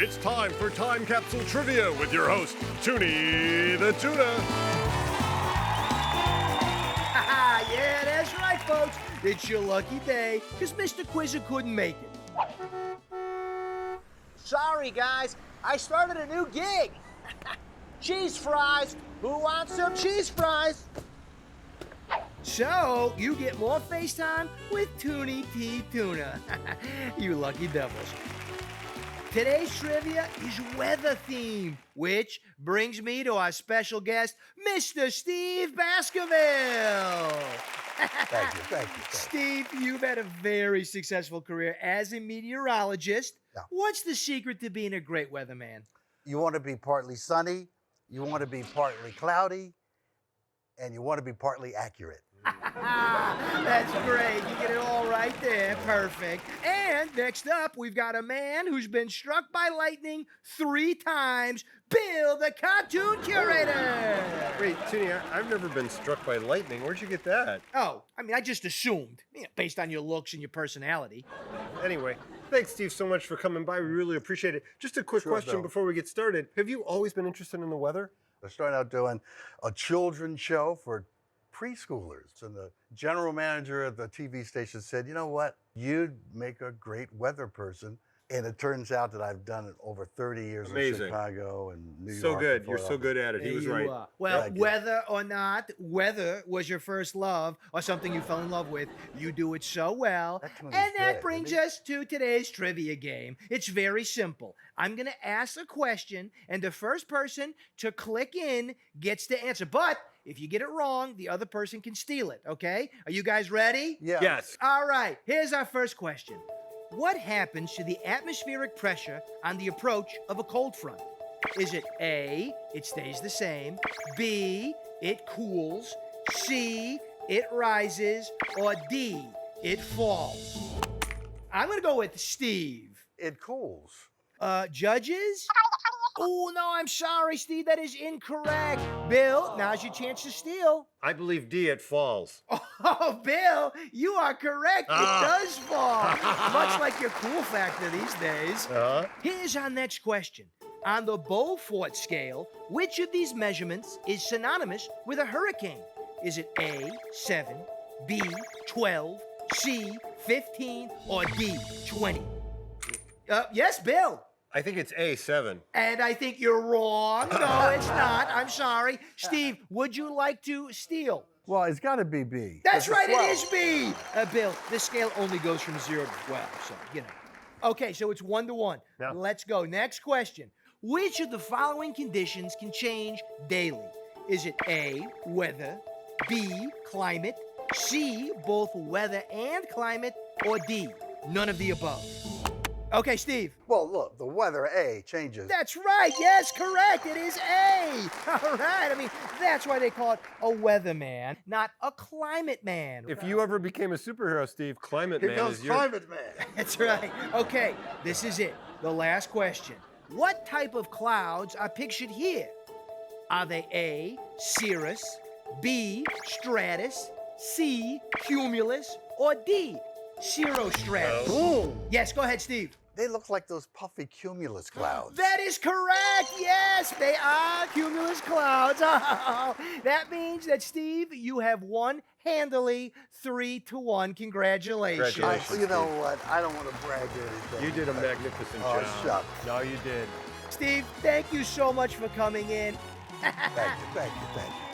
It's time for Time Capsule Trivia with your host, Toonie the Tuna. Yeah, that's right, folks. It's your lucky day, because Mr. Quizzer couldn't make it. Sorry, guys. I started a new gig. Cheese fries. Who wants some cheese fries? So, you get more FaceTime with Toonie T. Tuna. You lucky devils. Today's trivia is weather-themed, which brings me to our special guest, Mr. Steve Baskerville. Thank you. Steve, you've had a very successful career as a meteorologist. Yeah. What's the secret to being a great weatherman? You want to be partly sunny, you want to be partly cloudy, and you want to be partly accurate. That's great. You get it all right there. Perfect. And next up, we've got a man who's been struck by lightning 3 times, Bill, the cartoon curator. Wait, Toonie, I've never been struck by lightning. Where'd you get that? Oh, I just assumed, based on your looks and your personality. Anyway, thanks, Steve, so much for coming by. We really appreciate it. Just a quick Sure, question Bill. before we get started. Have you always been interested in the weather? I started out doing a children's show for preschoolers, and the general manager of the TV station said, you know what, you'd make a great weather person. And it turns out that I've done it over 30 years Amazing. in Chicago and New York. So good. and You're so Philadelphia. good at it. He was There right. you are. Well, Thank you. whether or not weather was your first love or something you fell in love with, you do it so well. That Tony's And that good, brings isn't he? us to today's trivia game. It's very simple. I'm going to ask a question, and the first person to click in gets to answer. But if you get it wrong, the other person can steal it, okay? Are you guys ready? Yeah. Yes. All right, here's our first question. What happens to the atmospheric pressure on the approach of a cold front? Is it A, it stays the same, B, it cools, C, it rises, or D, it falls? I'm going to go with Steve. It cools. Judges? Oh, no, I'm sorry, Steve, that is incorrect. Bill, now's your chance to steal. I believe D, it falls. Oh, Bill, you are correct. Ah. It does fall. Much like your cool factor these days. Uh-huh. Here's our next question. On the Beaufort scale, which of these measurements is synonymous with a hurricane? Is it A, 7, B, 12, C, 15, or D, 20? Yes, Bill. I think it's A, 7. And I think you're wrong. No, it's not. I'm sorry. Steve, would you like to steal? Well, it's got to be B. That's It's a right, 12. it is B. Bill, this scale only goes from 0 to 12, so, Okay, so it's 1 to 1. Yeah. Let's go. Next question. Which of the following conditions can change daily? Is it A, weather, B, climate, C, both weather and climate, or D, none of the above? Okay, Steve. Well, look, the weather, A, changes. That's right. Yes, correct. It is A. All right. That's why they call it a weatherman, not a climate man. If you ever became a superhero, Steve, Climate Here Man comes is your... Climate Man. That's right. Okay, this is it. The last question. What type of clouds are pictured here? Are they A, cirrus, B, stratus, C, cumulus, or D, cirrostratus? Boom. Yes, go ahead, Steve. They look like those puffy cumulus clouds. That is correct. Yes, they are cumulus clouds. Oh, that means that, Steve, you have won handily 3 to 1. Congratulations. Congratulations. You know what? I don't want to brag or anything. You did a magnificent Oh, job. shucks. No, you did. Steve, thank you so much for coming in. Thank you.